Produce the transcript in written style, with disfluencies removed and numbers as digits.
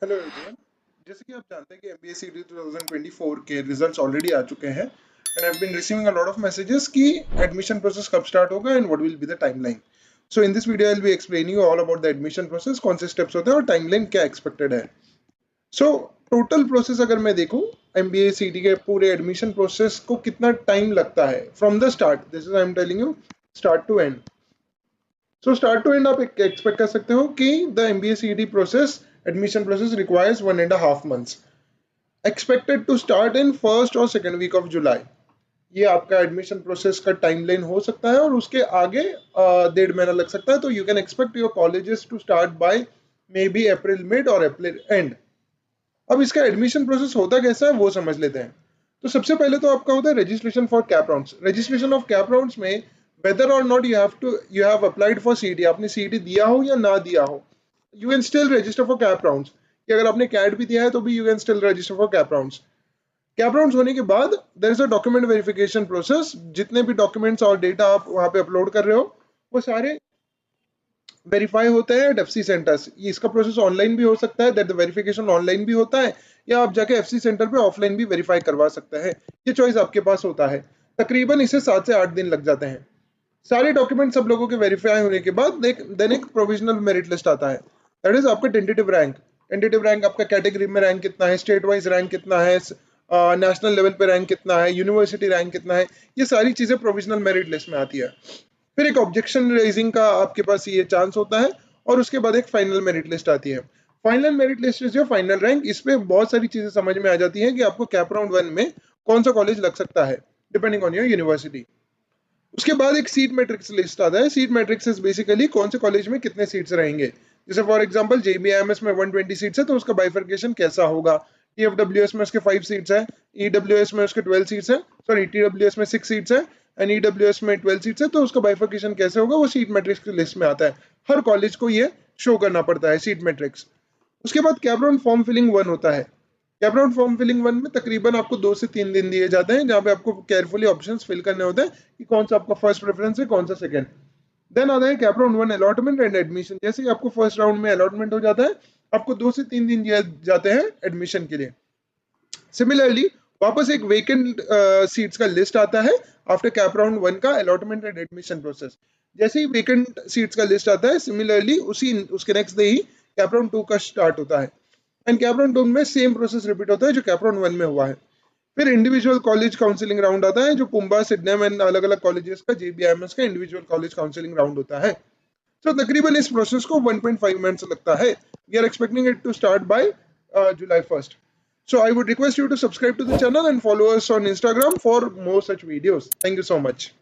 Hello everyone. जैसे कि आप जानते हैं कि एमबीए सीटी 2024 के रिजल्ट्स ऑलरेडी आ चुके हैं and I have been receiving a lot of messages कि एडमिशन प्रोसेस कब स्टार्ट होगा and what will be the timeline. So in this video I will be explaining you all about the admission process, कौन से steps होते हैं और timeline क्या expected है। सो टोटल प्रोसेस अगर मैं देखूं एमबीए सीटी के पूरे एडमिशन प्रोसेस को कितना टाइम लगता है from the start, this is I am telling you start to end. So start to end आप एक्सपेक्ट कर सकते हो कि the MBA CET process admission process requires 1.5 months, expected to start in first और second week of July. ये आपका admission process का timeline हो सकता है और उसके आगे 1.5 महीना लग सकता है। तो you can expect your colleges to start by maybe April mid और अप्रैल एंड। अब इसका एडमिशन प्रोसेस होता कैसा है वो समझ लेते हैं। तो सबसे पहले तो आपका होता है registration for CAP rounds. Registration of CAP rounds में वेदर और not you have applied for CET, आपने सीटी दिया हो या ना दिया हो, you can still register for CAP rounds. कि अगर आपने कैट भी दिया है तो भी you can still register for CAP rounds. CAP rounds होने के बाद there is a document verification process. जितने भी डॉक्यूमेंट्स और डेटा आप वहां पे अपलोड कर रहे हो वो सारे वेरीफाई होते हैं एट एफसी सेंटर्स। इसका प्रोसेस ऑनलाइन भी हो सकता है, दैट द वेरिफिकेशन ऑनलाइन भी होता है, या आप जाके एफसी सेंटर पे ऑफलाइन भी वेरीफाई करवा सकते हैं। ये चॉइस आपके पास होता है। तकरीबन इसे 7 से 8 दिन लग जाते हैं। सारे डॉक्यूमेंट सब लोगों के वेरीफाई होने के बाद देन एक प्रोविजनल मेरिट लिस्ट आता है, दैट इज आपका टेंटेटिव रैंक। टेंटेटिव रैंक आपका कैटेगरी में रैंक कितना है, स्टेट वाइज रैंक कितना है, नेशनल लेवल पे रैंक कितना है, यूनिवर्सिटी रैंक कितना है, ये सारी चीजें प्रोविजनल मेरिट लिस्ट में आती है। फिर एक ऑब्जेक्शन रेजिंग का आपके पास ये चांस होता है और उसके बाद एक फाइनल मेरिट लिस्ट आती है। Final merit list is your final rank. इसमें बहुत सारी चीजें समझ में आ जाती हैं कि आपको कैप राउंड 1 में कौन सा कॉलेज लग सकता है डिपेंडिंग ऑन योर यूनिवर्सिटी। उसके बाद एक सीट मैट्रिक्स लिस्ट आता है। सीट मैट्रिक्स इज बेसिकली कौन से कॉलेज में कितने सीट्स रहेंगे। जैसे फॉर एग्जांपल जेबीआईएमएस में 120 सीट्स है तो उसका बाइफर्केशन कैसा होगा। टीएफडब्ल्यूएस में उसके 5 सीट्स है, ईडब्ल्यूएस में उसके 12 सीट्स है, सॉरी टीडब्ल्यूएस में 6 सीट्स है एंड ईडब्ल्यूएस में 12 सीट्स है, तो उसका बाइफर्केशन कैसे होगा वो सीट मैट्रिक्स की लिस्ट में आता है। हर कॉलेज को ये शो करना पड़ता है सीट मैट्रिक्स। उसके बाद कैप राउंड फॉर्म फिलिंग 1 होता है। कैप राउंड फॉर्म फिलिंग 1 में तकरीबन आपको 2 से 3 दिन दिए जाते हैं, जहां पे आपको केयरफुली ऑप्शंस फिल करने होते हैं कि कौन सा आपका फर्स्ट प्रेफरेंस है, कौन सा सेकंड। देन आता है cap round 1 allotment and admission. जैसे ही आपको फर्स्ट राउंड में अलॉटमेंट हो जाता है, आपको 2 से 3 दिन दिए जाते हैं एडमिशन के लिए। सिमिलरली वापस एक वेकेंट सीट्स का लिस्ट आता है आफ्टर कैप राउंड 1 का अलॉटमेंट एंड एडमिशन प्रोसेस। जैसे ही वेकेंट सीट्स का लिस्ट आता है, सिमिलरली उसके नेक्स्ट डे ही कैप राउंड 2 का स्टार्ट होता है एंड कैप राउंड 2 में सेम प्रोसेस रिपीट होता है जो कैप राउंड 1 में हुआ है। फिर इंडिविजुअल कॉलेज काउंसलिंग राउंड आता है, जो पुम्बा, सिडनम एंड अलग अलग कॉलेजेस का जेबीआईएमएस का इंडिविजुअल कॉलेज काउंसलिंग राउंड होता है। तो तकरीबन इस प्रोसेस को 1.5 मंथ्स लगता है। We are expecting it to start by July 1st. So I would request you to subscribe to the channel and follow us on Instagram for more such videos. Thank you so much.